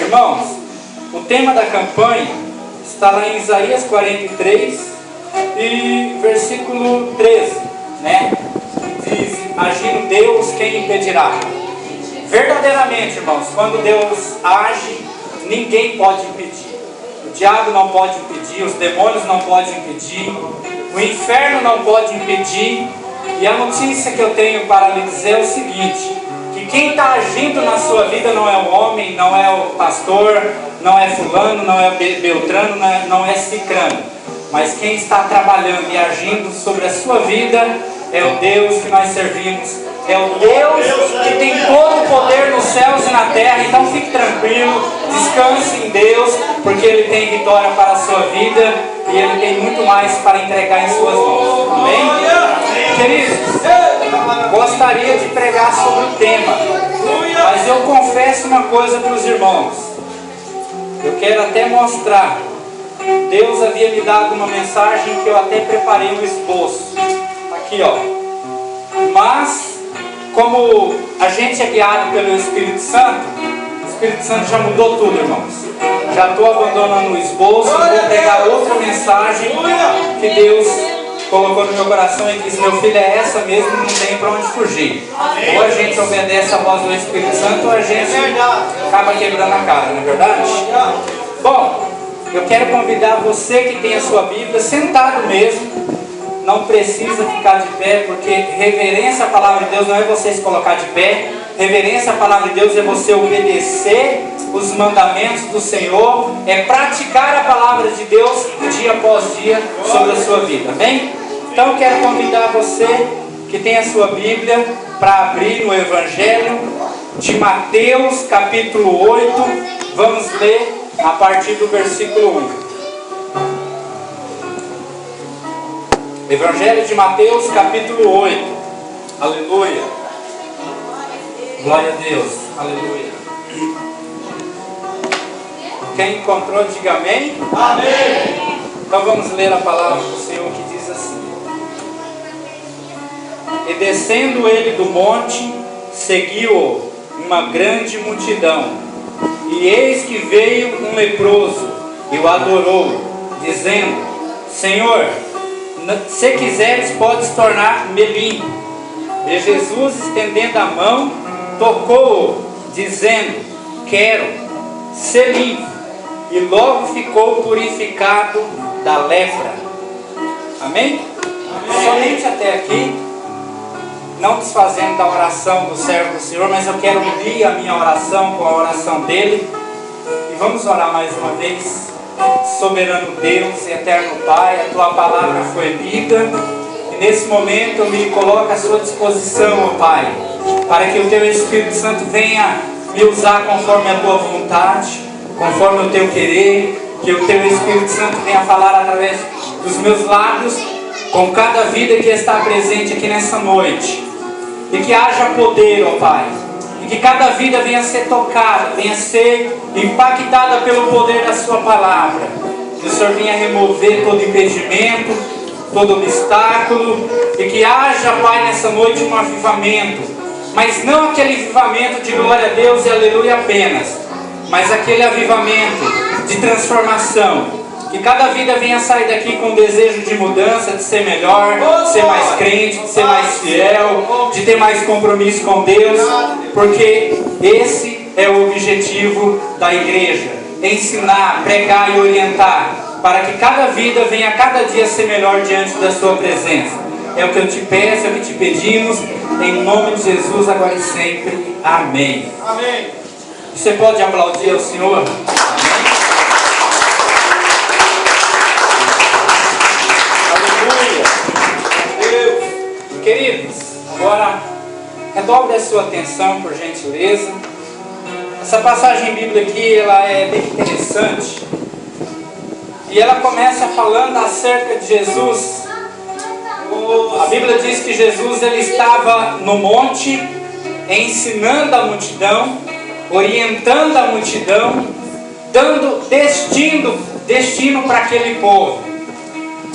Irmãos, o tema da campanha está lá em Isaías 43 e versículo 13, né? Diz: agindo Deus, quem impedirá? Verdadeiramente, irmãos, quando Deus age, ninguém pode impedir. O diabo não pode impedir, os demônios não podem impedir, o inferno não pode impedir. E a notícia que eu tenho para lhe dizer é o seguinte: que quem está agindo na sua vida não é o homem, não é o pastor, não é fulano, não é beltrano, não é cicrano, mas quem está trabalhando e agindo sobre a sua vida é o Deus que nós servimos, é o Deus que tem todo o poder nos céus e na terra. Então fique tranquilo, descanse em Deus, porque Ele tem vitória para a sua vida e Ele tem muito mais para entregar em suas mãos. Amém? Queridos, gostaria de pregar sobre o tema, mas eu confesso uma coisa para os irmãos. Eu quero até mostrar. Deus havia me dado uma mensagem que eu até preparei um esboço. Aqui, ó. Mas, como a gente é guiado pelo Espírito Santo, o Espírito Santo já mudou tudo, irmãos. Já estou abandonando o esboço, vou pregar outra mensagem que Deus colocou no meu coração e disse: meu filho, é essa mesmo, não tem para onde fugir. Ou a gente obedece a voz do Espírito Santo, ou a gente acaba quebrando a cara, não é verdade? Bom, eu quero convidar você que tem a sua Bíblia, sentado mesmo, não precisa ficar de pé, porque reverência à palavra de Deus não é você se colocar de pé. Reverência à palavra de Deus é você obedecer os mandamentos do Senhor, é praticar a palavra de Deus dia após dia sobre a sua vida, amém? Então eu quero convidar você que tem a sua Bíblia para abrir no Evangelho de Mateus, capítulo 8, vamos ler a partir do versículo 1. Evangelho de Mateus, capítulo 8. Aleluia. Glória a Deus. Aleluia. Quem encontrou, diga amém. Amém. Então vamos ler a palavra do Senhor, que diz assim: e descendo ele do monte, seguiu-o uma grande multidão. E eis que veio um leproso e o adorou, dizendo: Senhor, se quiseres, podes tornar-me limpo. E Jesus, estendendo a mão, tocou-o, dizendo: quero ser limpo. E logo ficou purificado da lepra. Amém? Amém? Somente até aqui, não desfazendo da oração do servo do Senhor, mas eu quero unir a minha oração com a oração dele. E vamos orar mais uma vez. Soberano Deus e eterno Pai, a tua palavra foi lida, e nesse momento eu me coloco à sua disposição, ó Pai, para que o teu Espírito Santo venha me usar conforme a tua vontade, conforme o teu querer, que o teu Espírito Santo venha falar através dos meus lábios com cada vida que está presente aqui nessa noite, e que haja poder, ó Pai, e que cada vida venha ser tocada, venha ser impactada pelo poder da sua palavra. Que o Senhor venha remover todo impedimento, todo obstáculo, e que haja, Pai, nessa noite um avivamento, mas não aquele avivamento de glória a Deus e aleluia apenas, mas aquele avivamento de transformação. Que cada vida venha sair daqui com desejo de mudança, de ser melhor, de ser mais crente, de ser mais fiel, de ter mais compromisso com Deus, porque esse é o objetivo da igreja: ensinar, pregar e orientar, para que cada vida venha cada dia ser melhor diante da sua presença. É o que eu te peço, é o que te pedimos, em nome de Jesus, agora e sempre. Amém. Amém. Você pode aplaudir ao Senhor? Queridos, agora redobre a sua atenção, por gentileza. Essa passagem bíblica aqui, ela é bem interessante. E ela começa falando acerca de Jesus. A Bíblia diz que Jesus ele estava no monte, ensinando a multidão, orientando a multidão, dando destino para aquele povo.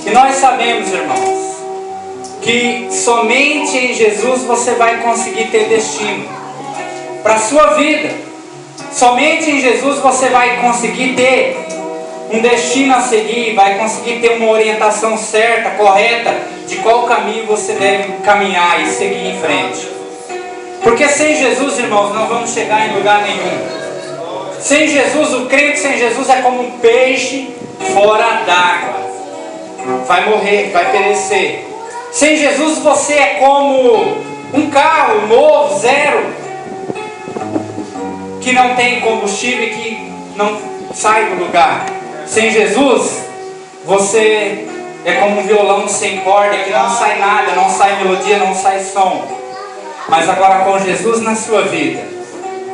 E nós sabemos, irmãos, que somente em Jesus você vai conseguir ter destino para a sua vida. Somente em Jesus você vai conseguir ter um destino a seguir, vai conseguir ter uma orientação certa, correta, de qual caminho você deve caminhar e seguir em frente. Porque sem Jesus, irmãos, não vamos chegar em lugar nenhum. Sem Jesus, o crente sem Jesus é como um peixe fora d'água. Vai morrer, vai perecer. Sem Jesus você é como um carro novo, zero, que não tem combustível e que não sai do lugar. Sem Jesus, você é como um violão sem corda, que não sai nada, não sai melodia, não sai som. Mas agora com Jesus na sua vida,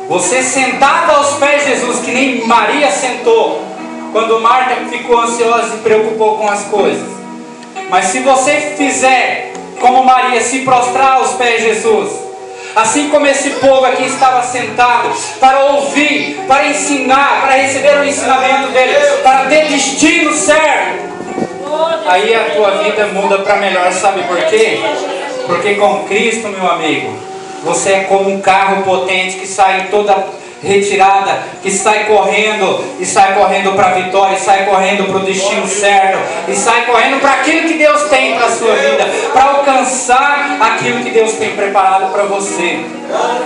você sentado aos pés de Jesus, que nem Maria sentou, quando Marta ficou ansiosa e se preocupou com as coisas. Mas se você fizer como Maria, se prostrar aos pés de Jesus, assim como esse povo aqui estava sentado para ouvir, para ensinar, para receber o ensinamento dele, para ter destino certo, aí a tua vida muda para melhor. Sabe por quê? Porque com Cristo, meu amigo, você é como um carro potente que sai em toda retirada, que sai correndo, e sai correndo para a vitória, e sai correndo para o destino certo, e sai correndo para aquilo que Deus tem para a sua vida, para alcançar aquilo que Deus tem preparado para você.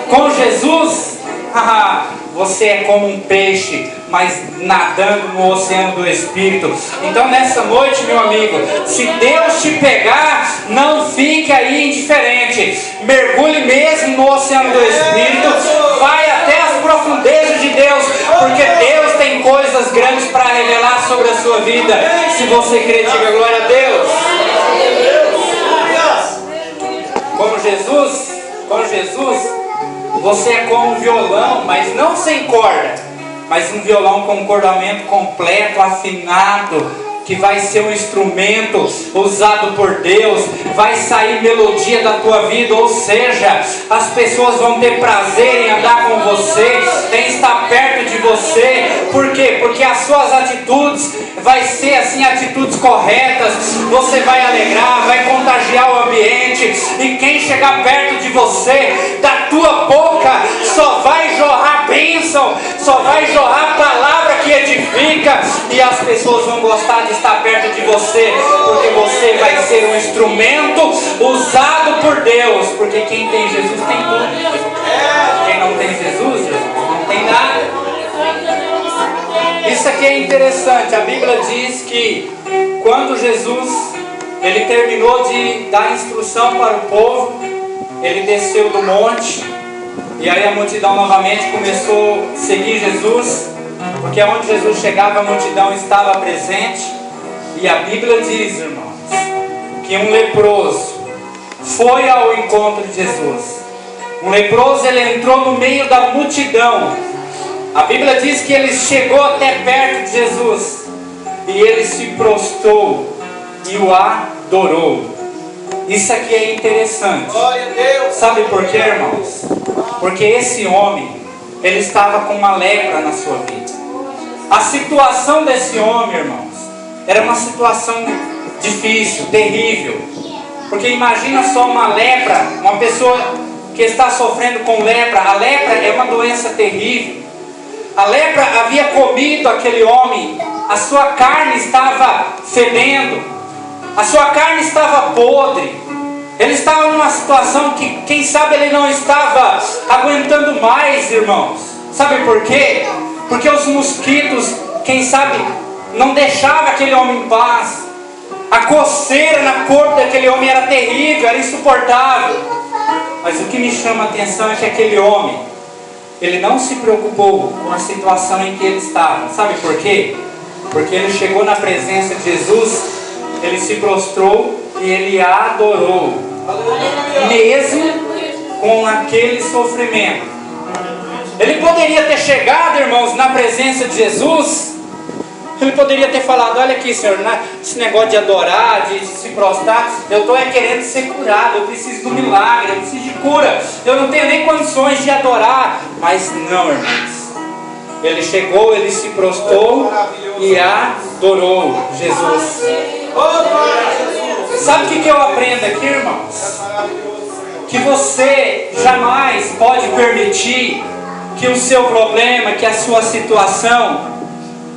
Com Jesus, você é como um peixe, mas nadando no oceano do Espírito. Então nessa noite, meu amigo, se Deus te pegar, não fique aí indiferente. Mergulhe mesmo no oceano do Espírito. Vai até as profundezas de Deus, porque Deus tem coisas grandes para revelar sobre a sua vida. Se você crê, diga glória a Deus. Com Jesus, você é como um violão, mas não sem corda, mas um violão com um cordamento completo, afinado, que vai ser um instrumento usado por Deus, vai sair melodia da tua vida, ou seja, as pessoas vão ter prazer em andar com você, em estar perto de você. Por quê? Porque as suas atitudes vai ser assim, atitudes corretas, você vai alegrar, vai contagiar o ambiente, e quem chegar perto de você, da tua boca só vai jorrar bênção, só vai jorrar palavra que edifica, e as pessoas vão gostar de estar perto de você, porque você vai ser um instrumento usado por Deus, porque quem tem Jesus tem tudo. Quem não tem Jesus não tem nada. Isso aqui é interessante. A Bíblia diz que quando Jesus ele terminou de dar instrução para o povo, ele desceu do monte, e aí a multidão novamente começou a seguir Jesus, porque onde Jesus chegava a multidão estava presente. E a Bíblia diz, irmãos, que um leproso foi ao encontro de Jesus. Um leproso, ele entrou no meio da multidão. A Bíblia diz que ele chegou até perto de Jesus, e ele se prostrou e o adorou. Isso aqui é interessante. Sabe por quê, irmãos? Porque esse homem, ele estava com uma lepra na sua vida. A situação desse homem, irmãos, era uma situação difícil, terrível. Porque imagina só uma lepra, uma pessoa que está sofrendo com lepra. A lepra é uma doença terrível. A lepra havia comido aquele homem. A sua carne estava fedendo, a sua carne estava podre. Ele estava numa situação que, quem sabe, ele não estava aguentando mais, irmãos. Sabe por quê? Porque os mosquitos, quem sabe, não deixavam aquele homem em paz. A coceira no corpo daquele homem era terrível, era insuportável. Mas o que me chama a atenção é que aquele homem, ele não se preocupou com a situação em que ele estava. Sabe por quê? Porque ele chegou na presença de Jesus, ele se prostrou e ele adorou, mesmo com aquele sofrimento. Ele poderia ter chegado, irmãos, na presença de Jesus. Ele poderia ter falado: olha aqui, Senhor, esse negócio de adorar, de se prostrar, eu estou querendo ser curado, eu preciso do milagre, eu preciso de cura, eu não tenho nem condições de adorar. Mas não, irmãos, ele chegou, ele se prostrou e adorou Jesus. Sabe o que eu aprendo aqui, irmãos? Que você jamais pode permitir que o seu problema, que a sua situação,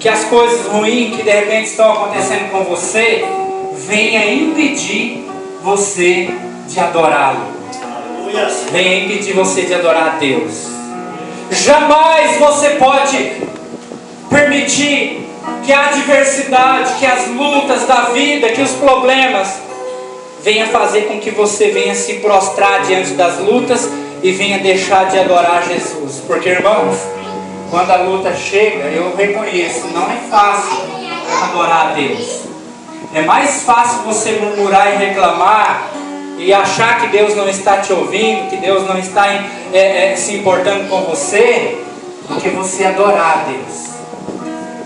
que as coisas ruins que de repente estão acontecendo com você, venha impedir você de adorá-lo. Venha impedir você de adorar a Deus. Jamais você pode permitir que a adversidade, que as lutas da vida, que os problemas venha fazer com que você venha se prostrar diante das lutas e venha deixar de adorar Jesus. Porque, irmãos, quando a luta chega, eu reconheço, não é fácil adorar a Deus. É mais fácil você murmurar e reclamar e achar que Deus não está te ouvindo, que Deus não está se importando com você, do que você adorar a Deus.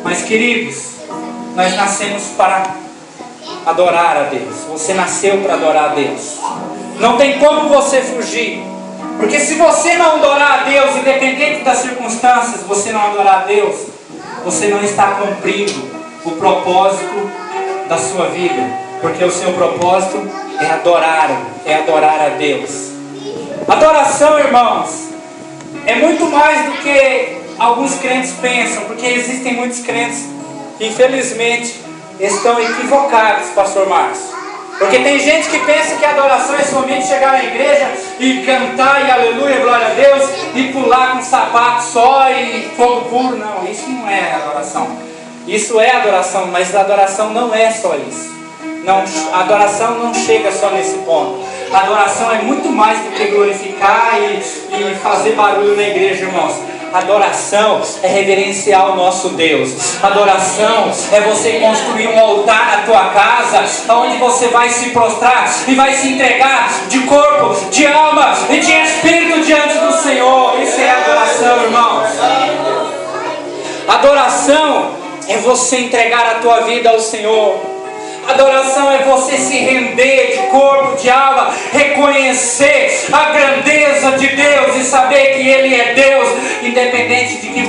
Mas, queridos, nós nascemos para adorar a Deus. Você nasceu para adorar a Deus. Não tem como você fugir. Porque se você não adorar a Deus, independente das circunstâncias, você não adorar a Deus, você não está cumprindo o propósito da sua vida. Porque o seu propósito é adorar a Deus. Adoração, irmãos, é muito mais do que alguns crentes pensam. Porque existem muitos crentes que, infelizmente, estão equivocados, pastor Márcio. Porque tem gente que pensa que a adoração é somente chegar na igreja e cantar e aleluia, glória a Deus, e pular com sapato só e fogo puro. Não, isso não é adoração. Isso é adoração, mas a adoração não é só isso. Não, a adoração não chega só nesse ponto. A adoração é muito mais do que glorificar e fazer barulho na igreja, irmãos. Adoração é reverenciar o nosso Deus. Adoração é você construir um altar na tua casa, onde você vai se prostrar e vai se entregar de corpo, de alma e de espírito diante do Senhor. Isso é adoração, irmãos. Adoração é você entregar a tua vida ao Senhor. Adoração é você se render de corpo, de alma, reconhecer a grandeza de Deus e saber que Ele é Deus, independente de que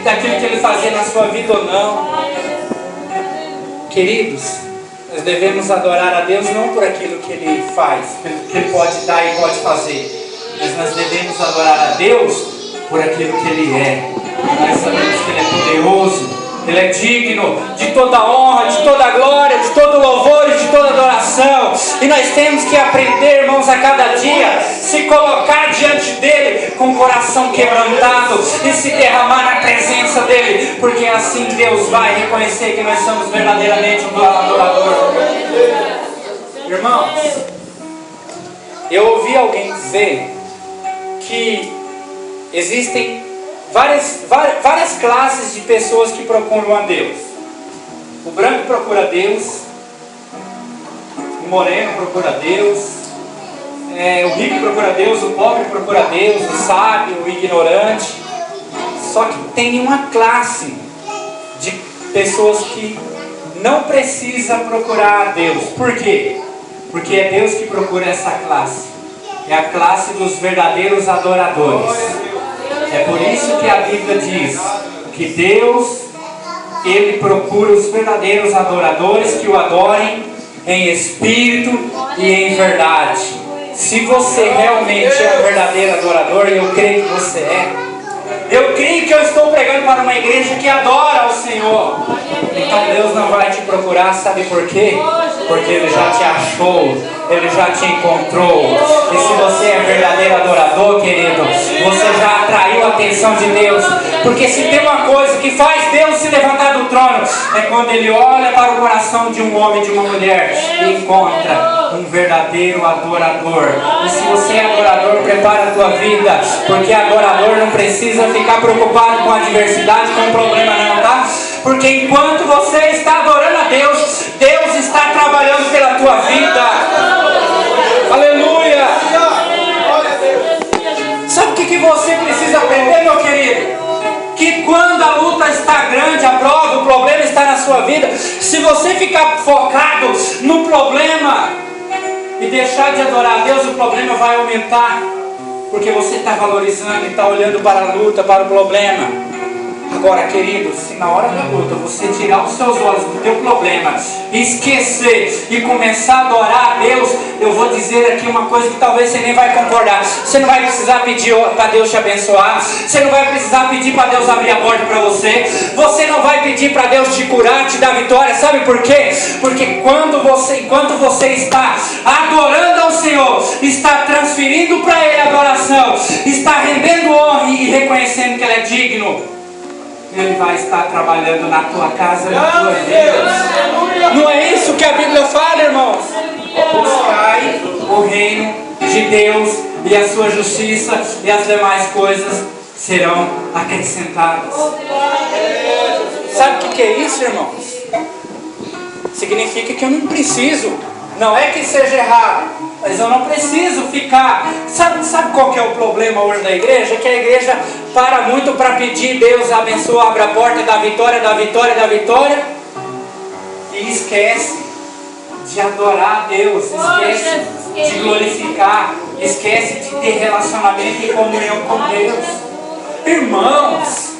daquilo que Ele fazia na sua vida ou não. Queridos, nós devemos adorar a Deus não por aquilo que Ele faz, pelo que Ele pode dar e pode fazer, mas nós devemos adorar a Deus por aquilo que Ele é. Nós sabemos que Ele é poderoso, Ele é digno de toda honra, de toda glória, de todo louvor e de toda adoração. E nós temos que aprender, irmãos, a cada dia, se colocar diante dEle com o coração quebrantado e se derramar na presença dEle, porque assim Deus vai reconhecer que nós somos verdadeiramente um adorador. Irmãos, eu ouvi alguém dizer que existem várias classes de pessoas que procuram a Deus. O branco procura Deus, o moreno procura Deus, o rico procura Deus, o pobre procura Deus, o sábio, o ignorante. Só que tem uma classe de pessoas que não precisa procurar a Deus. Por quê? Porque é Deus que procura essa classe. É a classe dos verdadeiros adoradores. É por isso que a Bíblia diz que Deus, Ele procura os verdadeiros adoradores que o adorem em espírito e em verdade. Se você realmente é um verdadeiro adorador, e eu creio que você é, eu creio que eu estou pregando para uma igreja que adora ao Senhor. Então Deus não vai te procurar, sabe por quê? Porque Ele já te achou, Ele já te encontrou. E se você é verdadeiro adorador, querido, você já atraiu a atenção de Deus. Porque se tem uma coisa que faz Deus se levantar do trono, é quando Ele olha para o coração de um homem, de uma mulher, e encontra um verdadeiro adorador. E se você é adorador, prepara a tua vida, porque adorador não precisa ficar preocupado com a adversidade, com o problema não, tá? Porque enquanto você está adorando a Deus, Deus está trabalhando pela tua vida. Aleluia! Sabe o que você precisa aprender, meu querido? Que quando a luta está grande, a prova, o problema está na sua vida, se você ficar focado no problema e deixar de adorar a Deus, o problema vai aumentar. Porque você está valorizando e está olhando para a luta, para o problema. Agora, querido, se na hora da luta você tirar os seus olhos do teu problema, esquecer e começar a adorar a Deus, eu vou dizer aqui uma coisa que talvez você nem vai concordar. Você não vai precisar pedir para Deus te abençoar. Você não vai precisar pedir para Deus abrir a porta para você. Você não vai pedir para Deus te curar, te dar vitória. Sabe por quê? Porque enquanto você está adorando ao Senhor, está transferindo para Ele a adoração, está rendendo honra e reconhecendo que Ele é digno, Ele vai estar trabalhando na tua casa, na tua vida. Não é isso que a Bíblia fala, irmãos? Buscai o reino de Deus e a sua justiça, e as demais coisas serão acrescentadas. Sabe o que é isso, irmãos? Significa que eu não preciso. Não é que seja errado, mas eu não preciso ficar. Sabe qual que é o problema hoje da igreja? Que a igreja para muito para pedir: Deus abençoa, abre a porta, dá vitória, dá vitória, dá vitória, e esquece de adorar a Deus, esquece de glorificar, esquece de ter relacionamento e comunhão com Deus. Irmãos,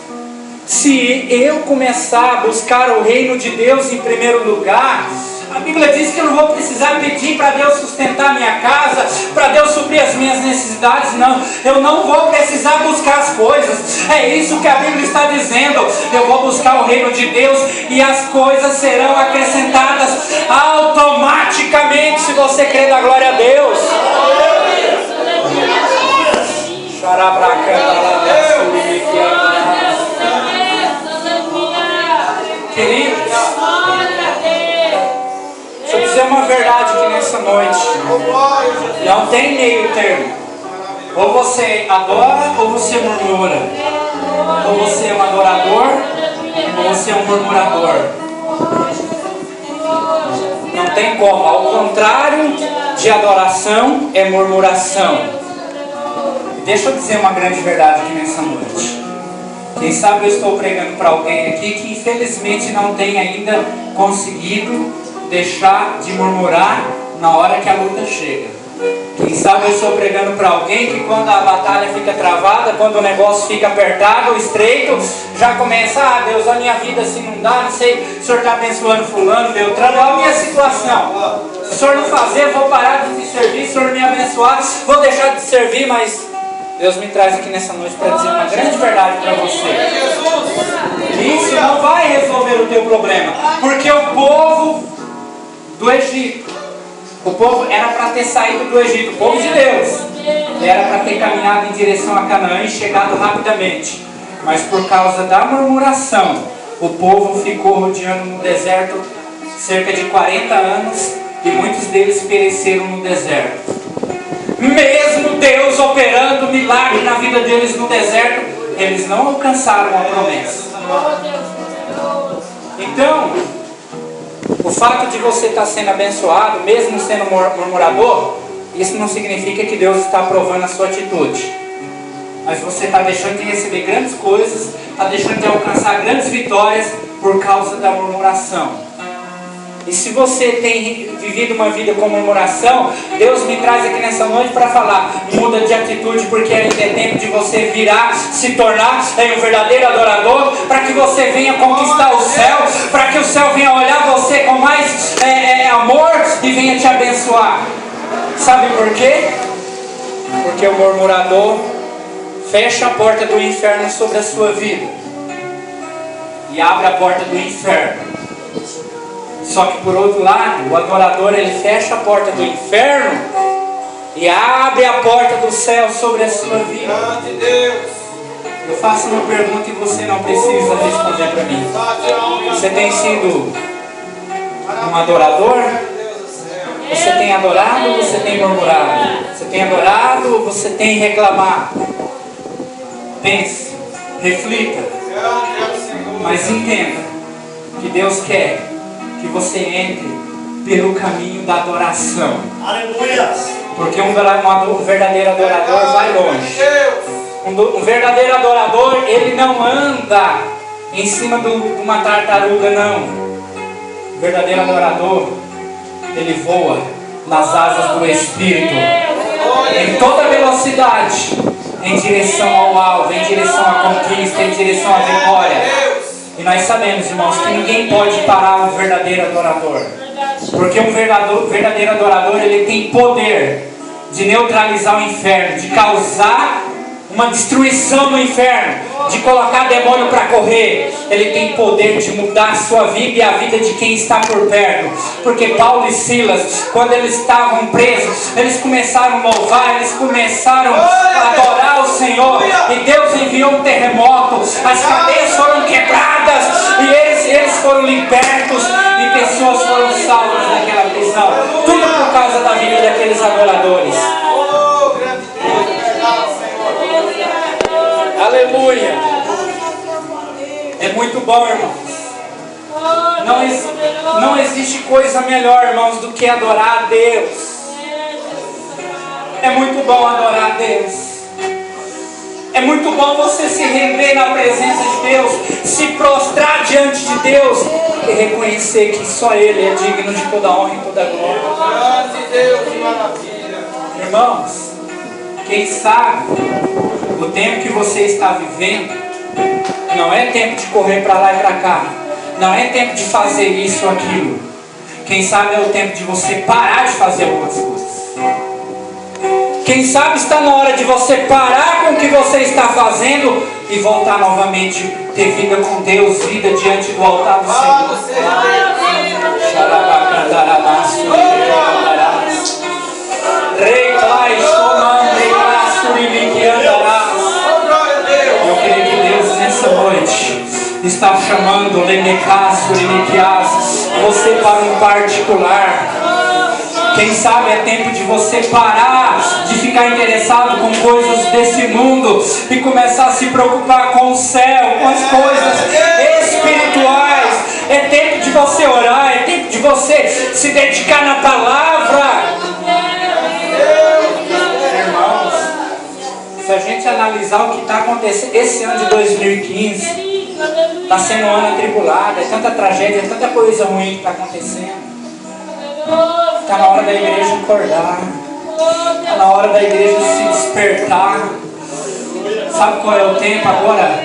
se eu começar a buscar o reino de Deus em primeiro lugar, a Bíblia diz que eu não vou precisar pedir para Deus sustentar a minha casa, para Deus suprir as minhas necessidades, não. Eu não vou precisar buscar as coisas. É isso que a Bíblia está dizendo. Eu vou buscar o reino de Deus e as coisas serão acrescentadas automaticamente, se você crê na glória a Deus. Queridos, deixa eu dizer uma verdade aqui nessa noite. Não tem meio termo. Ou você adora ou você murmura. Ou você é um adorador ou você é um murmurador. Não tem como. Ao contrário de adoração é murmuração. E deixa eu dizer uma grande verdade aqui nessa noite. Quem sabe eu estou pregando para alguém aqui que infelizmente não tem ainda conseguido deixar de murmurar na hora que a luta chega. Quem sabe eu estou pregando para alguém que quando a batalha fica travada, quando o negócio fica apertado, estreito, já começa: ah, Deus, a minha vida assim não dá, não sei, o Senhor está abençoando fulano, Beltrano, olha a minha situação. Se o Senhor não fazer, eu vou parar de te servir, se o Senhor me abençoar, vou deixar de servir, mas Deus me traz aqui nessa noite para dizer uma grande verdade para você. Isso não vai resolver o teu problema, porque o povo do Egito, o povo era para ter saído do Egito, o povo de Deus era para ter caminhado em direção a Canaã e chegado rapidamente, mas por causa da murmuração, o povo ficou rodeando no deserto cerca de 40 anos e muitos deles pereceram no deserto. Mesmo Deus operando milagre na vida deles no deserto, eles não alcançaram a promessa. Então, o fato de você estar sendo abençoado, mesmo sendo murmurador, isso não significa que Deus está aprovando a sua atitude. Mas você está deixando de receber grandes coisas, está deixando de alcançar grandes vitórias por causa da murmuração. E se você tem vivido uma vida com murmuração, Deus me traz aqui nessa noite para falar: muda de atitude, porque ainda é tempo de você virar, se tornar um verdadeiro adorador, para que você venha conquistar o céu, para que o céu venha olhar você com mais amor e venha te abençoar. Sabe por quê? Porque o murmurador fecha a porta do inferno sobre a sua vida e abre a porta do inferno. Só que por outro lado, o adorador, ele fecha a porta do inferno e abre a porta do céu sobre a sua vida. Eu faço uma pergunta e você não precisa responder para mim. Você tem sido um adorador? Você tem adorado ou você tem murmurado? Você tem adorado ou você tem reclamado? Pense, reflita, mas entenda que Deus quer que você entre pelo caminho da adoração. Aleluia! Porque um verdadeiro adorador vai longe. Um verdadeiro adorador, ele não anda em cima de uma tartaruga, não. O verdadeiro adorador, ele voa nas asas do Espírito, em toda velocidade, em direção ao alvo, em direção à conquista, em direção à vitória. E nós sabemos, irmãos, que ninguém pode parar um verdadeiro adorador. Porque um verdadeiro adorador, ele tem poder de neutralizar o inferno, de causar uma destruição no inferno, de colocar demônio para correr. Ele tem poder de mudar a sua vida e a vida de quem está por perto. Porque Paulo e Silas, quando eles estavam presos, eles começaram a louvar, eles começaram a adorar o Senhor, e Deus enviou um terremoto, as cadeias foram quebradas, e eles foram libertos, e pessoas foram salvas naquela prisão. Tudo por causa da vida daqueles adoradores. Aleluia! É muito bom, irmãos. Não existe coisa melhor, irmãos, do que adorar a Deus. É muito bom adorar a Deus. É muito bom você se render na presença de Deus, se prostrar diante de Deus e reconhecer que só Ele é digno de toda honra e toda glória. Irmãos, quem sabe o tempo que você está vivendo não é tempo de correr para lá e para cá, não é tempo de fazer isso ou aquilo. Quem sabe é o tempo de você parar de fazer algumas coisas. Quem sabe está na hora de você parar com o que você está fazendo e voltar novamente, ter vida com Deus, vida diante do altar do Senhor. Eu creio que Deus nessa noite está chamando você para um particular. Quem sabe é tempo de você parar de ficar interessado com coisas desse mundo e começar a se preocupar com o céu, com as coisas espirituais. É tempo de você orar, é tempo de você se dedicar na palavra. Irmãos, se a gente analisar o que está acontecendo esse ano de 2015, está sendo um ano atribulado, é tanta tragédia, é tanta coisa ruim que está acontecendo. Está na hora da igreja acordar. Está na hora da igreja se despertar. Sabe qual é o tempo agora?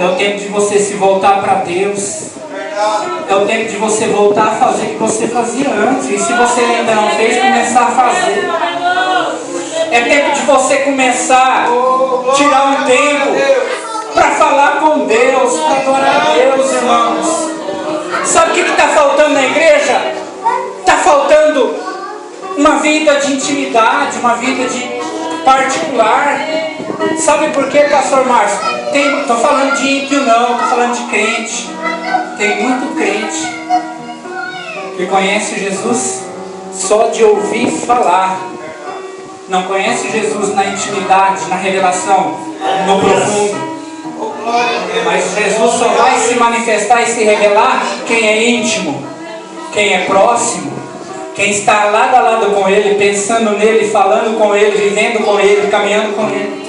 É o tempo de você se voltar para Deus. É o tempo de você voltar a fazer o que você fazia antes. E se você ainda não fez, começar a fazer. É tempo de você começar a tirar um tempo para falar com Deus, para adorar a Deus, irmãos. Sabe o que está faltando na igreja? Está faltando uma vida de intimidade, uma vida de particular. Sabe por quê, pastor Márcio? Estou falando de ímpio não, estou falando de crente. Tem muito crente que conhece Jesus só de ouvir falar. Não conhece Jesus na intimidade, na revelação, no profundo. Mas Jesus só vai se manifestar e se revelar quem é íntimo, quem é próximo, quem está lado a lado com Ele, pensando nele, falando com Ele, vivendo com Ele, caminhando com Ele.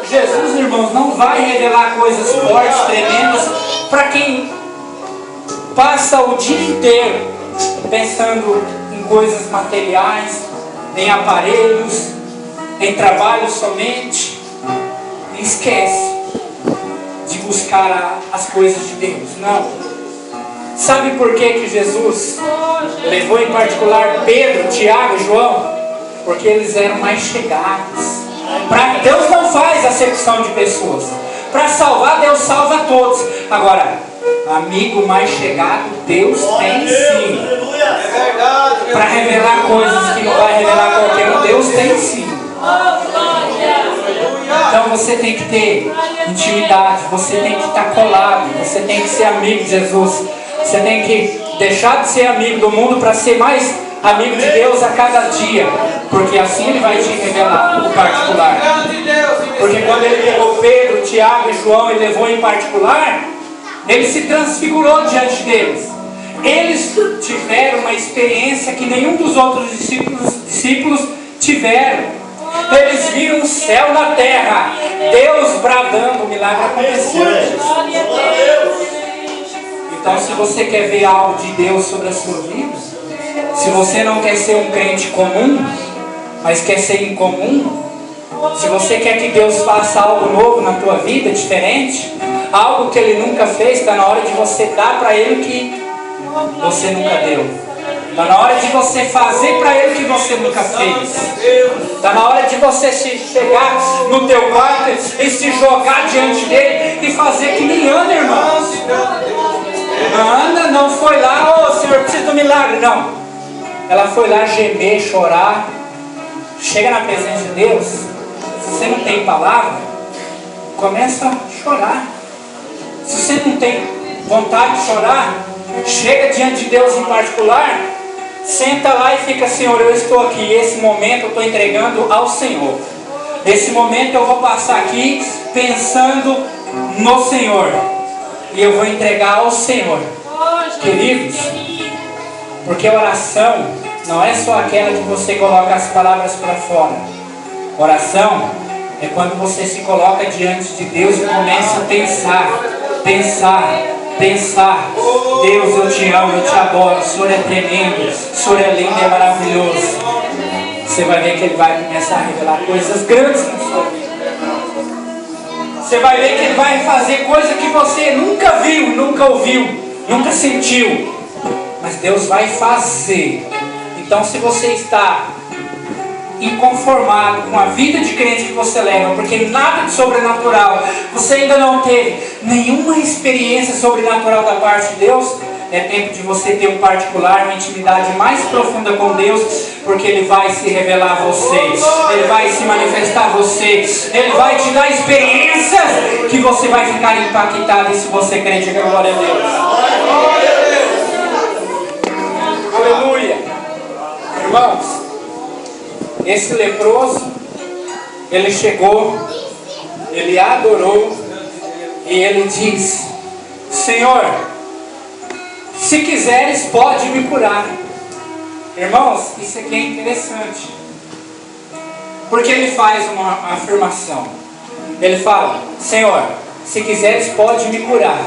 Jesus, irmãos, não vai revelar coisas fortes, tremendas, para quem passa o dia inteiro pensando em coisas materiais, em aparelhos, em trabalho somente, e esquece de buscar as coisas de Deus. Não. Sabe por que Jesus levou em particular Pedro, Tiago e João? Porque eles eram mais chegados. Deus não faz acepção de pessoas. Para salvar, Deus salva a todos. Agora, amigo mais chegado, Deus tem sim. Para revelar coisas que não vai revelar qualquer um, Deus tem sim. Então você tem que ter intimidade, você tem que estar colado, você tem que ser amigo de Jesus. Você tem que deixar de ser amigo do mundo para ser mais amigo de Deus a cada dia, porque assim Ele vai te revelar o particular. Porque quando Ele pegou Pedro, Tiago e João e levou em particular, Ele se transfigurou diante deles. Eles tiveram uma experiência que nenhum dos outros discípulos tiveram. Eles viram o céu na terra, Deus bradando, o milagre aconteceu. Então, se você quer ver algo de Deus sobre a sua vida, Se você não quer ser um crente comum, mas quer ser incomum, se você quer que Deus faça algo novo na tua vida, diferente, algo que Ele nunca fez, está na hora de você dar para Ele o que você nunca deu. Está na hora de você fazer para Ele o que você nunca fez. Está na hora de você chegar no teu quarto e se jogar diante dEle e fazer que nem Ana, irmãos. Ana não foi lá, Senhor, preciso do milagre. Não. Ela foi lá gemer, chorar. Chega na presença de Deus. Se você não tem palavra, começa a chorar. Se você não tem vontade de chorar, chega diante de Deus em particular, senta lá e fica: Senhor, eu estou aqui, esse momento eu estou entregando ao Senhor. Esse momento eu vou passar aqui pensando no Senhor, e eu vou entregar ao Senhor. Queridos, porque a oração não é só aquela que você coloca as palavras para fora. Oração é quando você se coloca diante de Deus e começa a pensar. Deus, eu te amo, eu te adoro. O Senhor é tremendo, o Senhor é lindo, é maravilhoso. Você vai ver que Ele vai começar a revelar coisas grandes na sua vida. Você vai ver que Ele vai fazer coisas que você nunca viu, nunca ouviu, nunca sentiu. Mas Deus vai fazer. Então, se você está inconformado com a vida de crente que você leva, porque nada de sobrenatural, você ainda não teve nenhuma experiência sobrenatural da parte de Deus, é tempo de você ter um particular, uma intimidade mais profunda com Deus, porque Ele vai se revelar a você, Ele vai se manifestar a você, Ele vai te dar experiências que você vai ficar impactado. E se você crê, diga glória a Deus. Aleluia. Irmãos, esse leproso, ele chegou, ele adorou e ele disse: Senhor, se quiseres, pode me curar. Irmãos, isso aqui é interessante, porque ele faz uma afirmação. Ele fala: Senhor, se quiseres, pode me curar.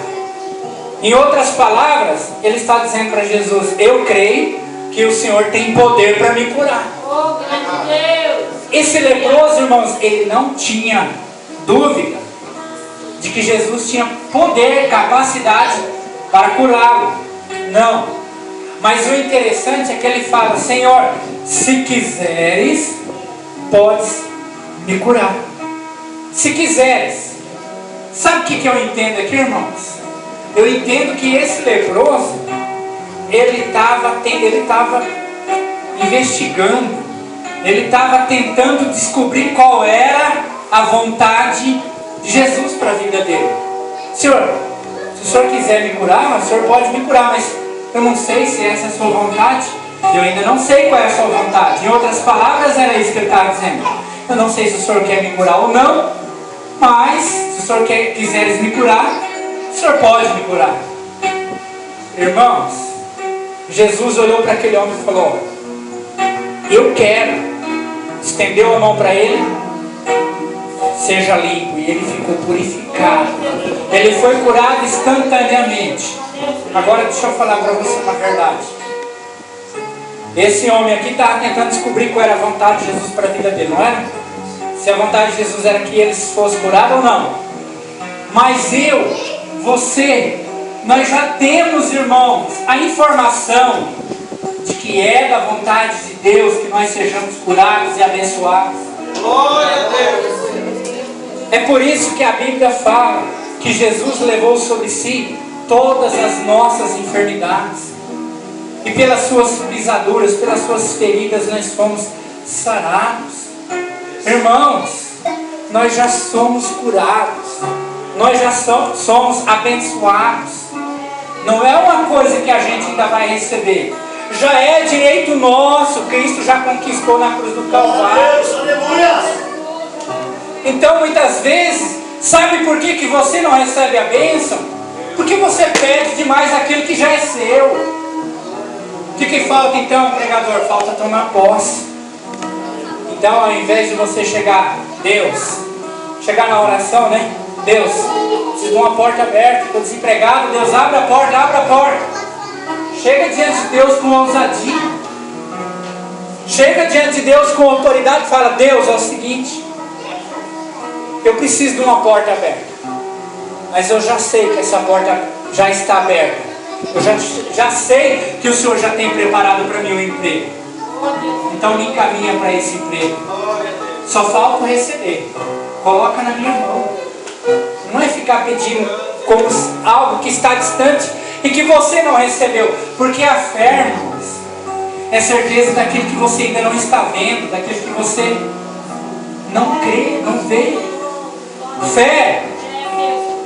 Em outras palavras, ele está dizendo para Jesus: eu creio que o Senhor tem poder para me curar. Esse leproso, irmãos, ele não tinha dúvida de que Jesus tinha poder, capacidade para curá-lo. Não. Mas o interessante é que ele fala: Senhor, se quiseres, podes me curar. Se quiseres. Sabe o que eu entendo aqui, irmãos? Eu entendo que esse leproso, ele estava investigando, ele estava tentando descobrir qual era a vontade de Jesus para a vida dele. Senhor, se o Senhor quiser me curar, o Senhor pode me curar, mas eu não sei se essa é a sua vontade. Eu ainda não sei qual é a sua vontade. Em outras palavras, era isso que ele estava dizendo. Eu não sei se o Senhor quer me curar ou não, mas se o Senhor quiseres me curar, o Senhor pode me curar. Irmãos, Jesus olhou para aquele homem e falou: eu quero. Estendeu a mão para ele: seja limpo. E ele ficou purificado. Ele foi curado instantaneamente. Agora deixa eu falar para você uma verdade. Esse homem aqui estava tentando descobrir qual era a vontade de Jesus para a vida dele, não era? Se a vontade de Jesus era que ele fosse curado ou não. Mas eu, você, nós já temos, irmãos, a informação de que é da vontade de Deus que nós sejamos curados e abençoados. Glória a Deus. É por isso que a Bíblia fala que Jesus levou sobre si todas as nossas enfermidades, e pelas suas pisaduras, pelas suas feridas, nós fomos sarados. Irmãos, nós já somos curados, nós já somos abençoados. Não é uma coisa que a gente ainda vai receber, já é direito nosso. Cristo já conquistou na cruz do Calvário. Então muitas vezes, sabe por que você não recebe a bênção? Porque você pede demais aquilo que já é seu. O que falta então, pregador? Falta tomar posse. Então, ao invés de você chegar na oração, né? Deus, preciso de uma porta aberta, estou desempregado. Deus, abre a porta. Chega diante de Deus com ousadia. Chega diante de Deus com autoridade e fala: Deus, é o seguinte, eu preciso de uma porta aberta, mas eu já sei que essa porta já está aberta. Eu já sei que o Senhor já tem preparado para mim um emprego. Então me encaminha para esse emprego. Só falta receber. Coloca na minha mão. Não é ficar pedindo como algo que está distante e que você não recebeu. Porque a fé, irmãos, é certeza daquilo que você ainda não está vendo, daquilo que você não crê, não vê. Fé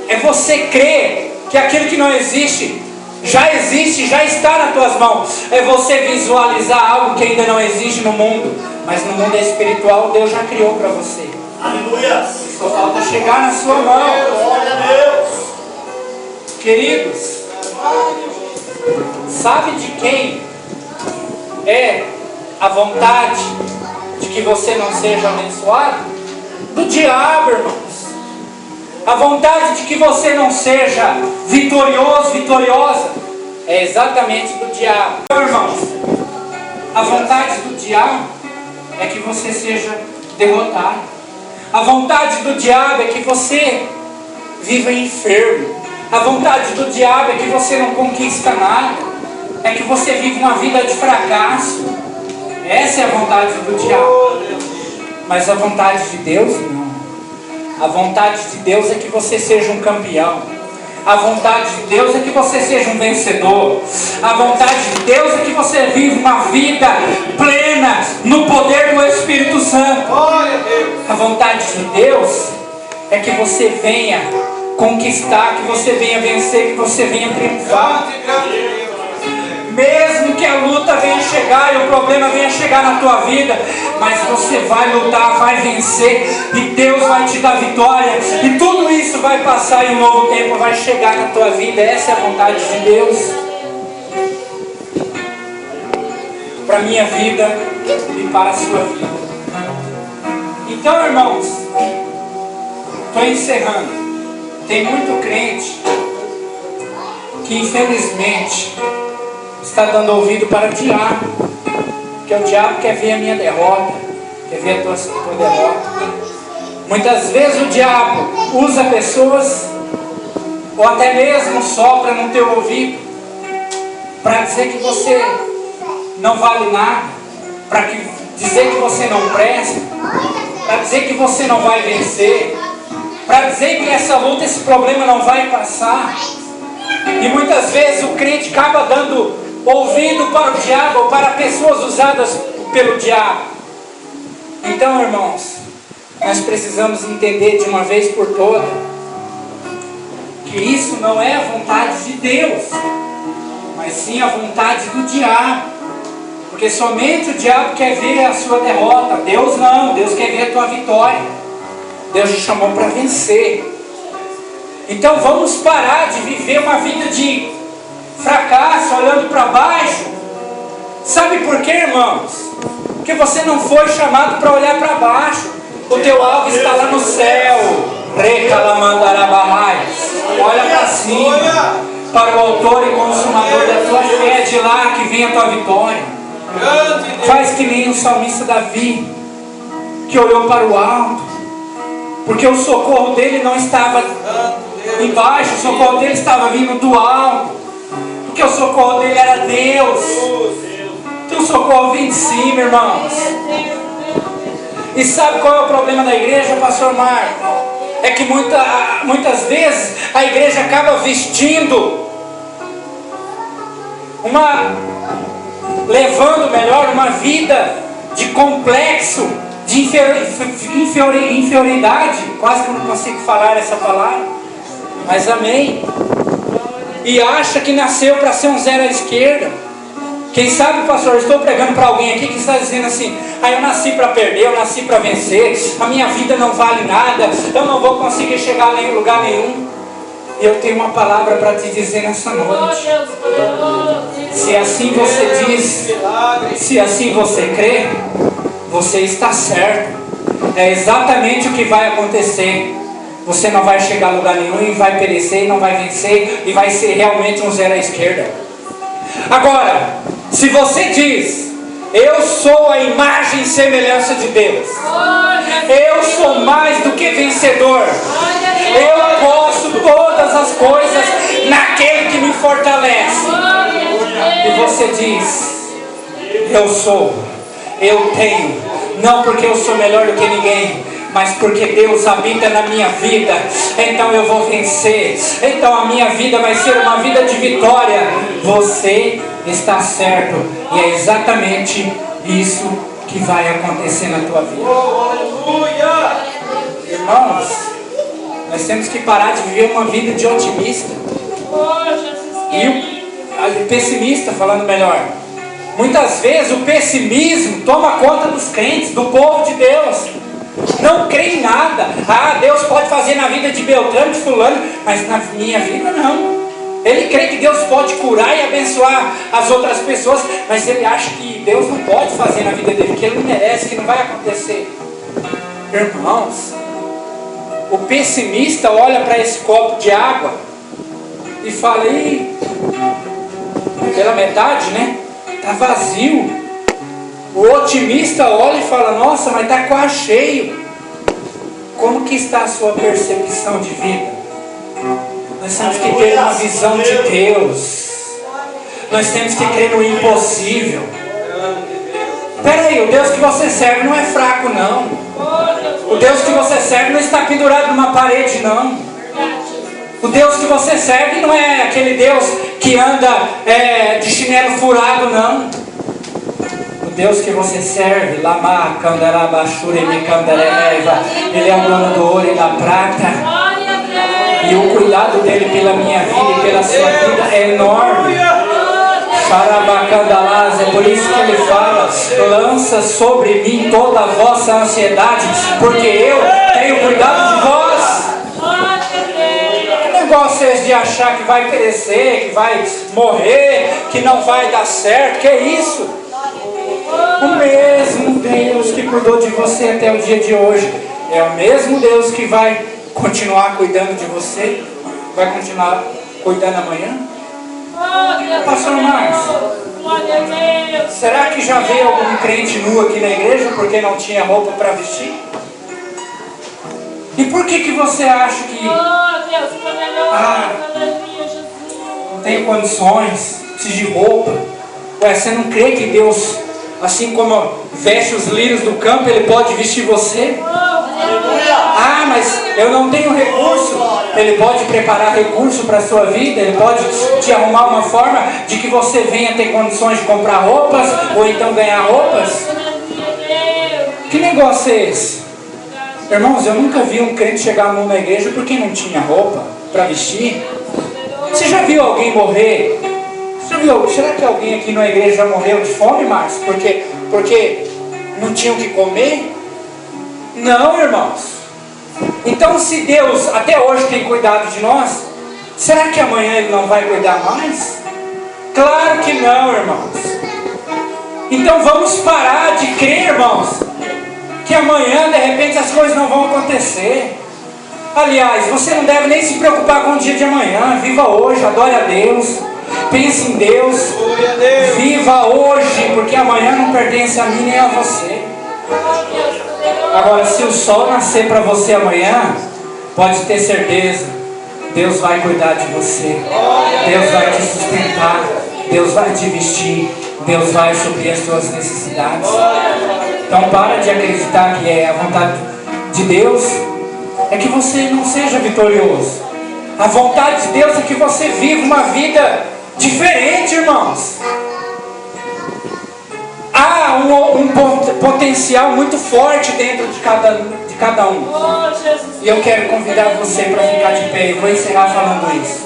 é você crer que aquilo que não existe já existe, já está nas tuas mãos. É você visualizar algo que ainda não existe no mundo, mas no mundo espiritual Deus já criou para você. Aleluia. Só falta chegar na sua mão. Glória a Deus. Queridos, sabe de quem é a vontade de que você não seja abençoado? Do diabo, irmãos. A vontade de que você não seja vitorioso, vitoriosa, é exatamente do diabo. Então, irmãos, a vontade do diabo é que você seja derrotado. A vontade do diabo é que você viva enfermo. A vontade do diabo é que você não conquista nada. É que você vive uma vida de fracasso. Essa é a vontade do diabo. Mas a vontade de Deus, não. A vontade de Deus é que você seja um campeão. A vontade de Deus é que você seja um vencedor. A vontade de Deus é que você viva uma vida plena no poder do Espírito Santo. A vontade de Deus é que você venha conquistar, que você venha vencer, que você venha triunfar. Mesmo que a luta venha chegar e o problema venha chegar na tua vida, mas você vai lutar, vai vencer, e Deus vai te dar vitória, e tudo isso vai passar e um novo tempo vai chegar na tua vida. Essa é a vontade de Deus para a minha vida e para a sua vida. Então, irmãos, estou encerrando. Tem muito crente que infelizmente está dando ouvido para o diabo, porque o diabo quer ver a minha derrota, quer ver a tua derrota. Muitas vezes o diabo usa pessoas, ou até mesmo sopra no teu ouvido, para dizer que você não vale nada, para dizer que você não presta, para dizer que você não vai vencer, para dizer que essa luta, esse problema não vai passar. E muitas vezes o crente acaba dando ouvido para o diabo, ou para pessoas usadas pelo diabo. Então, irmãos, nós precisamos entender de uma vez por todas que isso não é a vontade de Deus, mas sim a vontade do diabo. Porque somente o diabo quer ver a sua derrota. Deus não, Deus quer ver a tua vitória. Deus te chamou para vencer. Então vamos parar de viver uma vida de fracasso, olhando para baixo. Sabe por quê, irmãos? Porque você não foi chamado para olhar para baixo. O teu alvo está lá no céu. Olha para cima, para o autor e consumador da tua fé. É de lá que vem a tua vitória. Faz que nem o salmista Davi, que olhou para o alto, porque o socorro dele não estava embaixo, o socorro dele estava vindo do alto, porque o socorro dele era Deus. Então o socorro vem de cima, irmãos. E sabe qual é o problema da igreja, pastor Marco? É que muitas vezes a igreja acaba vestindo levando melhor uma vida de complexo, de inferioridade. Quase que eu não consigo falar essa palavra, mas amém. E acha que nasceu para ser um zero à esquerda. Quem sabe, pastor, eu estou pregando para alguém aqui que está dizendo assim: eu nasci para perder, eu nasci para vencer, a minha vida não vale nada, eu não vou conseguir chegar em lugar nenhum. E eu tenho uma palavra para te dizer nessa noite. Se assim você diz, se assim você crê, você está certo. É exatamente o que vai acontecer. Você não vai chegar a lugar nenhum e vai perecer, não vai vencer, e vai ser realmente um zero à esquerda. Agora, se você diz: Eu sou a imagem e semelhança de Deus. Eu sou mais do que vencedor. Eu posso todas as coisas naquele que me fortalece. E você diz: eu sou, eu tenho, não porque eu sou melhor do que ninguém, mas porque Deus habita na minha vida. Então eu vou vencer. Então a minha vida vai ser uma vida de vitória. Você está certo. E é exatamente isso que vai acontecer na tua vida. Irmãos, nós temos que parar de viver uma vida de otimista e pessimista, falando melhor. Muitas vezes o pessimismo toma conta dos crentes, do povo de Deus. Não crê em nada. Deus pode fazer na vida de Beltrano, de fulano, mas na minha vida não. Ele crê que Deus pode curar e abençoar as outras pessoas, mas ele acha que Deus não pode fazer na vida dele, que ele não merece, que não vai acontecer. Irmãos, o pessimista olha para esse copo de água e fala: pela metade, né? Está vazio. O otimista olha e fala: nossa, mas está quase cheio. Como que está a sua percepção de vida? Nós temos que ter uma visão de Deus. Nós temos que crer no impossível. Peraí, o Deus que você serve não é fraco, não. O Deus que você serve não está pendurado numa parede, não. O Deus que você serve não é aquele Deus que anda de chinelo furado, não. O Deus que você serve, Lama, Candarabashura, Ele é o dono do ouro e da prata. E o cuidado dele pela minha vida e pela sua vida é enorme. Xarabacandalás, é por isso que ele fala: lança sobre mim toda a vossa ansiedade, porque eu tenho cuidado de vós. Que negócio é esse de achar que vai perecer, que vai morrer, que não vai dar certo? Que é isso? O mesmo Deus que cuidou de você até o dia de hoje é o mesmo Deus que vai continuar cuidando de você, vai continuar cuidando amanhã. Pastor Márcio, será que já veio algum crente nu aqui na igreja porque não tinha roupa para vestir? E por que você acha que não tenho condições, preciso de roupa? Ué, você não crê que Deus, assim como veste os lírios do campo, Ele pode vestir você? Mas eu não tenho recurso. Ele pode preparar recurso para a sua vida. Ele pode te arrumar uma forma de que você venha ter condições de comprar roupas, ou então ganhar roupas. Que negócio é esse? Irmãos, eu nunca vi um crente chegar nu na igreja porque não tinha roupa para vestir. Você já viu alguém morrer? Será que alguém aqui na igreja já morreu de fome, Márcio? Porque não tinham o que comer? Não, irmãos. Então, se Deus até hoje tem cuidado de nós, será que amanhã Ele não vai cuidar mais? Claro que não, irmãos. Então vamos parar de crer, irmãos, que amanhã de repente as coisas não vão acontecer. Aliás, você não deve nem se preocupar com o dia de amanhã. Viva hoje, adore a Deus, pense em Deus, viva hoje, porque amanhã não pertence a mim nem a você. Agora, se o sol nascer para você amanhã, pode ter certeza, Deus vai cuidar de você, Deus vai te sustentar, Deus vai te vestir, Deus vai suprir as suas necessidades. Então para de acreditar que é a vontade de Deus é que você não seja vitorioso. A vontade de Deus é que você viva uma vida diferente, irmãos. Há um potencial muito forte dentro de cada um. E eu quero convidar você para ficar de pé. Eu vou encerrar falando isso.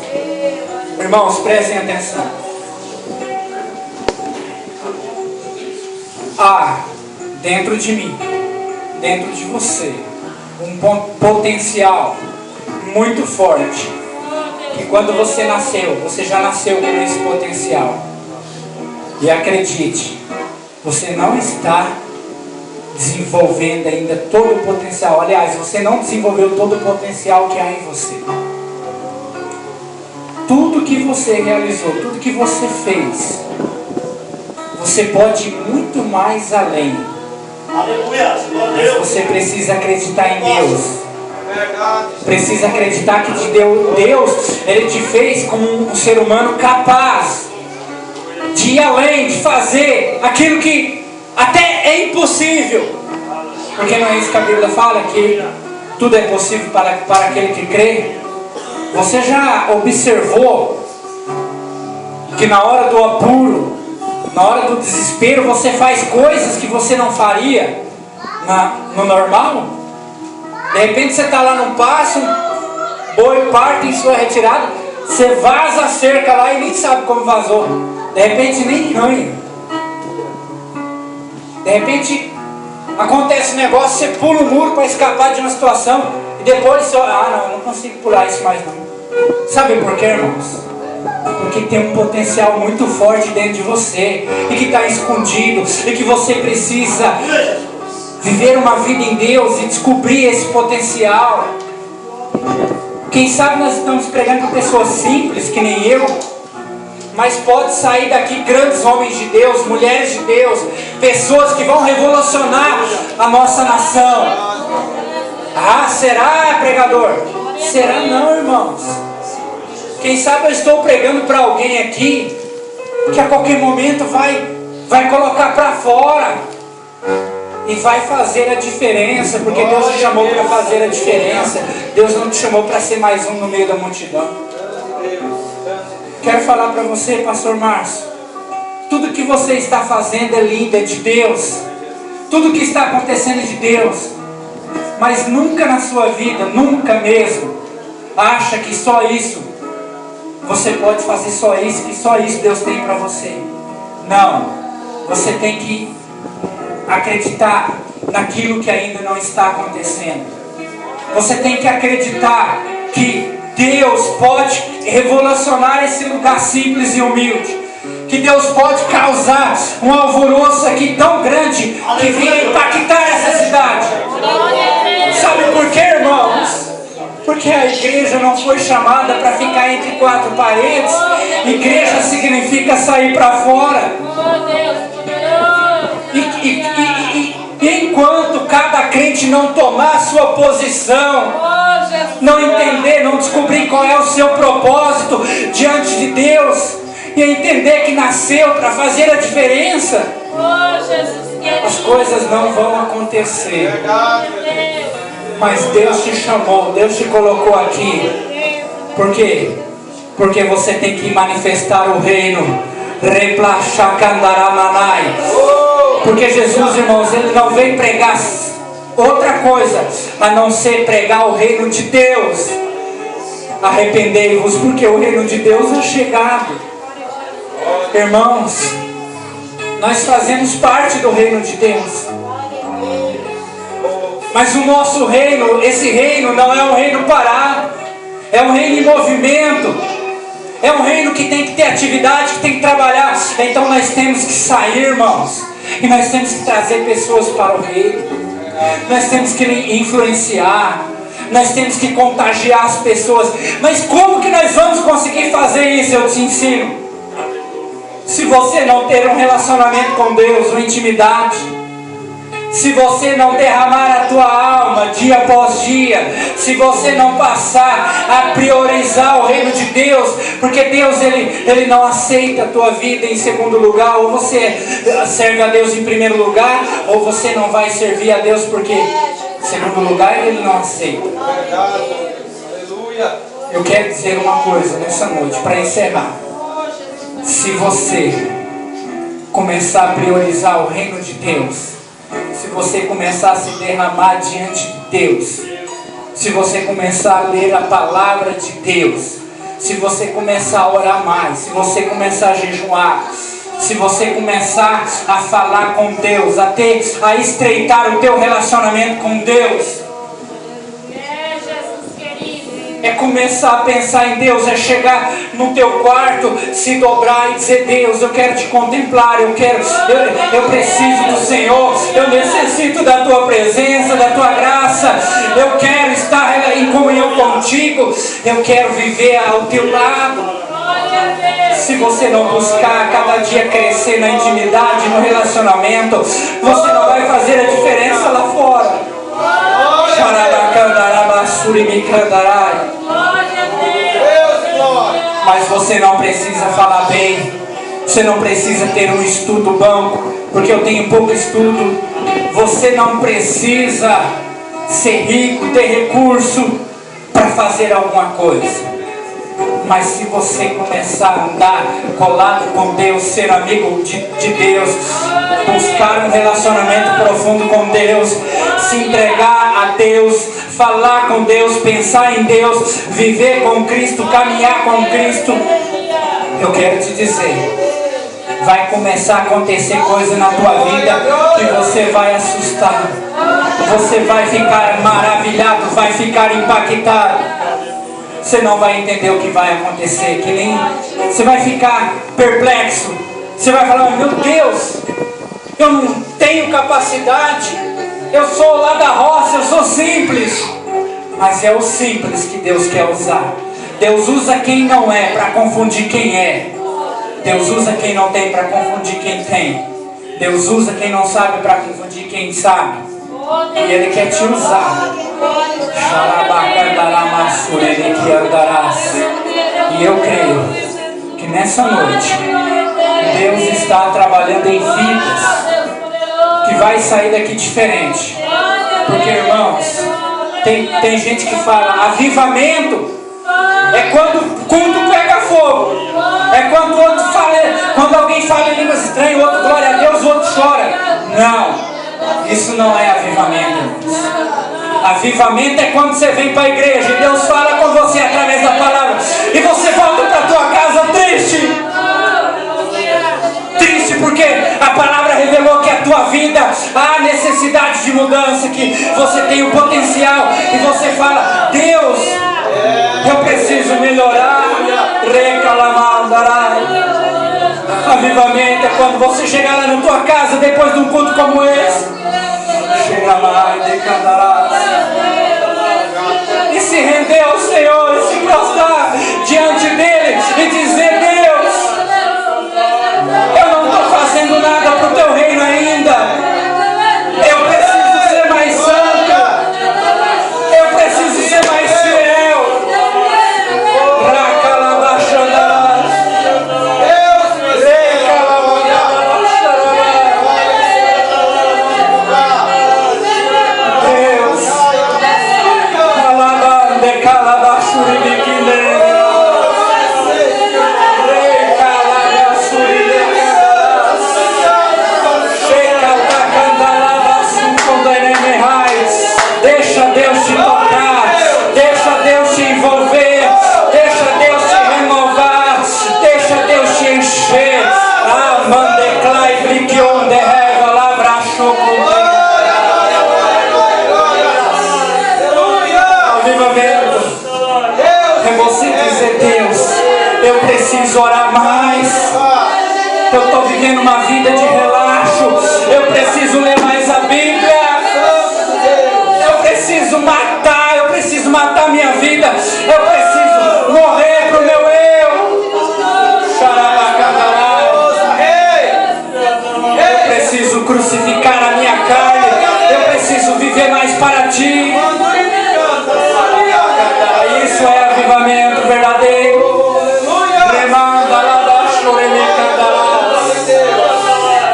Irmãos, prestem atenção. Há dentro de mim, dentro de você, um potencial muito forte. Que quando você nasceu, você já nasceu com esse potencial. E acredite, você não está desenvolvendo ainda todo o potencial. Aliás, você não desenvolveu todo o potencial que há em você. Tudo que você realizou, tudo que você fez, você pode ir muito mais além. Aleluia. Glória a Mas Deus. você precisa acreditar em Deus. Precisa acreditar que Deus, Ele te fez como um ser humano capaz de ir além, de fazer aquilo que até é impossível. Porque não é isso que a Bíblia fala, que tudo é possível para aquele que crê. Você já observou que na hora do apuro, na hora do desespero, você faz coisas que você não faria no normal? De repente você está lá no passo, boi parte em sua retirada, você vaza a cerca lá e nem sabe como vazou. De repente nem ganha. De repente acontece um negócio, você pula o muro para escapar de uma situação e depois você olha, não consigo pular isso mais não. Sabe por quê, irmãos? Porque tem um potencial muito forte dentro de você e que está escondido e que você precisa viver uma vida em Deus e descobrir esse potencial. Quem sabe nós estamos pregando para pessoas simples, que nem eu, mas pode sair daqui grandes homens de Deus, mulheres de Deus, pessoas que vão revolucionar a nossa nação. Ah, será, pregador? Será não, irmãos. Quem sabe eu estou pregando para alguém aqui que a qualquer momento vai colocar para fora e vai fazer a diferença, porque Deus te chamou para fazer a diferença. Deus não te chamou para ser mais um no meio da multidão. Quero falar para você, pastor Márcio, tudo que você está fazendo é lindo, é de Deus. Tudo que está acontecendo é de Deus. Mas nunca na sua vida, nunca mesmo, acha que só isso você pode fazer, só isso, que só isso Deus tem para você. Não, você tem que acreditar naquilo que ainda não está acontecendo. Você tem que acreditar que Deus pode revolucionar esse lugar simples e humilde. Que Deus pode causar um alvoroço aqui tão grande que venha impactar essa cidade. Sabe por quê, irmãos? Porque a igreja não foi chamada para ficar entre quatro paredes. Igreja significa sair para fora. E enquanto cada crente não tomar a sua posição, não entender, não descobrir qual é o seu propósito diante de Deus, e entender que nasceu para fazer a diferença, as coisas não vão acontecer. Mas Deus te chamou, Deus te colocou aqui. Por quê? Porque você tem que manifestar o reino. Porque Jesus, irmãos, Ele não veio pregar outra coisa a não ser pregar o reino de Deus. Arrependei-vos, porque o reino de Deus é chegado. Irmãos, nós fazemos parte do reino de Deus. Mas o nosso reino, esse reino não é um reino parado. É um reino em movimento. É um reino que tem que ter atividade, que tem que trabalhar. Então nós temos que sair, irmãos. E nós temos que trazer pessoas para o reino. Nós temos que influenciar. Nós temos que contagiar as pessoas. Mas como que nós vamos conseguir fazer isso? Eu te ensino. Se você não ter um relacionamento com Deus, uma intimidade, se você não derramar a tua alma dia após dia, se você não passar a priorizar o reino de Deus, porque Deus ele não aceita a tua vida em segundo lugar, ou você serve a Deus em primeiro lugar, ou você não vai servir a Deus porque em segundo lugar Ele não aceita. Eu quero dizer uma coisa nessa noite, para encerrar. Se você começar a priorizar o reino de Deus, se você começar a se derramar diante de Deus, se você começar a ler a palavra de Deus, se você começar a orar mais, se você começar a jejuar, se você começar a falar com Deus, a estreitar o teu relacionamento com Deus, é começar a pensar em Deus, é chegar no teu quarto, se dobrar e dizer: Deus, eu quero te contemplar, eu preciso do Senhor, eu necessito da tua presença, da tua graça, eu quero estar em comunhão contigo, eu quero viver ao teu lado. Se você não buscar cada dia crescer na intimidade, no relacionamento, você não vai fazer a diferença lá fora. Mas você não precisa falar bem, você não precisa ter um estudo bom, porque eu tenho pouco estudo. Você não precisa ser rico, ter recurso para fazer alguma coisa. Mas se você começar a andar colado com Deus, ser amigo de Deus, buscar um relacionamento profundo com Deus, se entregar a Deus, falar com Deus, pensar em Deus, viver com Cristo, caminhar com Cristo, eu quero te dizer, vai começar a acontecer coisa na tua vida que você vai assustar, você vai ficar maravilhado, vai ficar impactado. Você não vai entender o que vai acontecer, que nem você vai ficar perplexo. Você vai falar: meu Deus, eu não tenho capacidade, eu sou lá da roça, eu sou simples. Mas é o simples que Deus quer usar. Deus usa quem não é para confundir quem é. Deus usa quem não tem para confundir quem tem. Deus usa quem não sabe para confundir quem sabe. E Ele quer te usar. E eu creio que nessa noite Deus está trabalhando em vidas que vai sair daqui diferente. Porque, irmãos, tem gente que fala: avivamento é quando o culto pega fogo, é quando o outro fala, quando alguém fala em línguas estranhas, o outro glória a Deus, o outro chora. Não. Isso não é avivamento. Avivamento é quando você vem para a igreja e Deus fala com você através da palavra e você volta para a tua casa triste. Triste porque a palavra revelou que a tua vida há necessidade de mudança, que você tem o potencial e você fala: Deus, eu preciso melhorar. Avivamento é quando você chegar lá na tua casa depois de um culto como esse, e se render ao Senhor, e se prostrar diante dele e dizer: Deus, eu não estou fazendo nada para o teu reino ainda, eu preciso ser mais santo, eu preciso ser mais fiel. Eu preciso orar mais. Eu estou vivendo uma vida de relaxo. Eu preciso ler mais a Bíblia. Eu preciso matar minha vida. Eu preciso morrer para o meu eu. Eu preciso crucificar a minha carne. Eu preciso viver mais para ti. Isso é avivamento verdadeiro.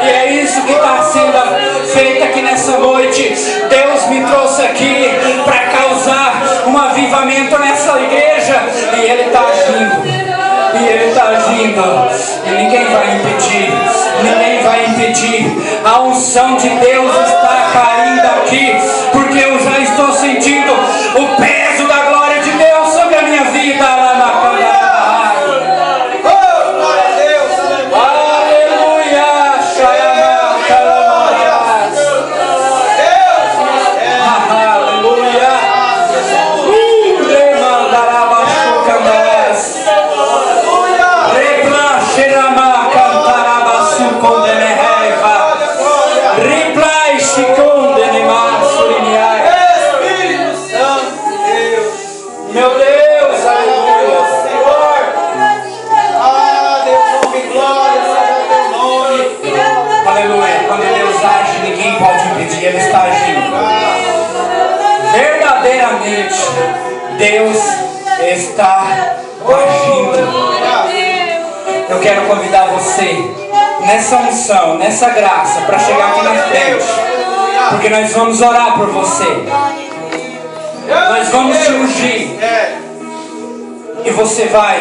E é isso que está sendo feito aqui nessa noite. Deus me trouxe aqui para causar um avivamento nessa igreja. E Ele está agindo. E Ele está agindo. E ninguém vai impedir. Ninguém vai impedir. A unção de Deus está caindo aqui. Porque eu já estou sentindo o peso da glória de Deus sobre a minha vida lá na câmara. Riplai, Chiconde. Deus está agindo. Eu quero convidar você nessa unção, nessa graça, para chegar aqui na frente, porque nós vamos orar por você. Nós vamos te ungir. E você vai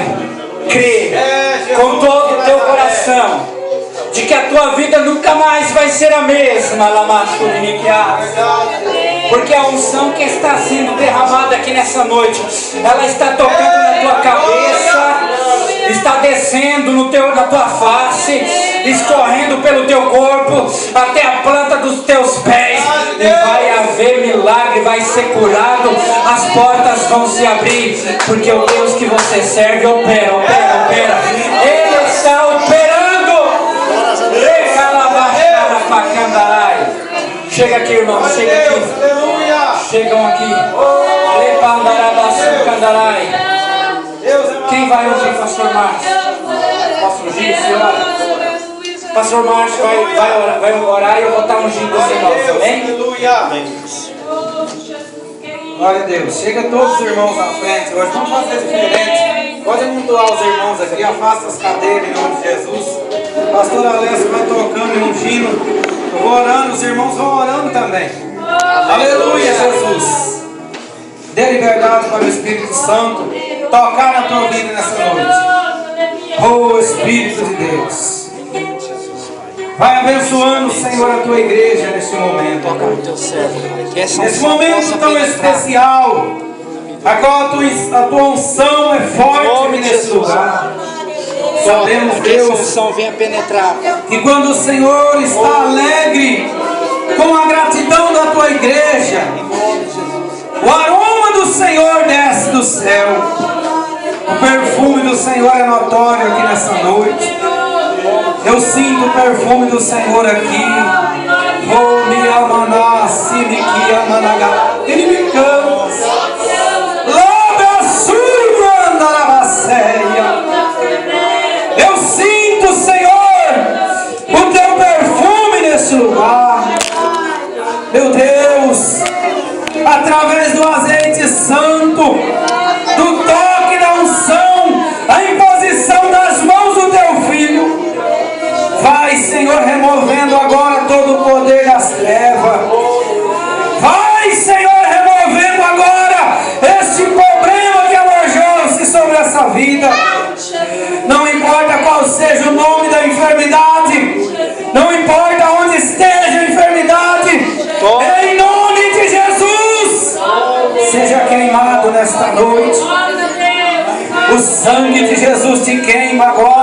crer com todo o teu coração de que a tua vida nunca mais vai ser a mesma, porque a unção que está sendo derramada aqui nessa noite, ela está tocando na tua cabeça, está descendo na tua face, escorrendo pelo teu corpo até a planta dos teus pés, e vai haver milagre, vai ser curado, as portas vão se abrir, porque o Deus que você serve opera. Ele está operando. Chega aqui, irmão, chega aqui. Chegam aqui. Quem vai ungir, pastor Márcio? Posso ungir, senhora? Pastor Márcio vai orar e eu vou estar ungindo os irmãos, amém? Glória a Deus. Chega todos os irmãos à frente. Hoje vamos fazer diferente. Pode amontoar os irmãos aqui, afasta as cadeiras em nome de Jesus. Pastor Alessio vai tocando e ungindo. Eu vou orando, os irmãos vão orando também. Aleluia, Jesus. Dê liberdade para o Espírito Santo tocar na tua vida nessa noite. Oh Espírito de Deus, vai abençoando, Senhor, a tua igreja neste momento. Nesse momento tão especial, a qual a tua unção é forte nesse lugar. Sabemos, Deus, venha penetrar. que quando o Senhor está alegre com a gratidão da tua igreja, o aroma do Senhor desce do céu. O perfume do Senhor é notório aqui nessa noite. Eu sinto o perfume do Senhor aqui. Oh, me amaná, simiquia, managá. Ele me cansa. Loda surra, andarabasseia. Eu sinto, Senhor, o teu perfume nesse lugar. Meu Deus, através do azeite santo, do toque da unção, a imposição das mãos do teu filho, vai, Senhor, removendo agora todo o poder das trevas. Vai, Senhor, removendo agora este problema que alojou-se sobre essa vida. Não importa qual seja o nome da enfermidade, não importa onde esteja a enfermidade, em nome de Jesus, seja queimado nesta noite. O sangue de Jesus te queima agora.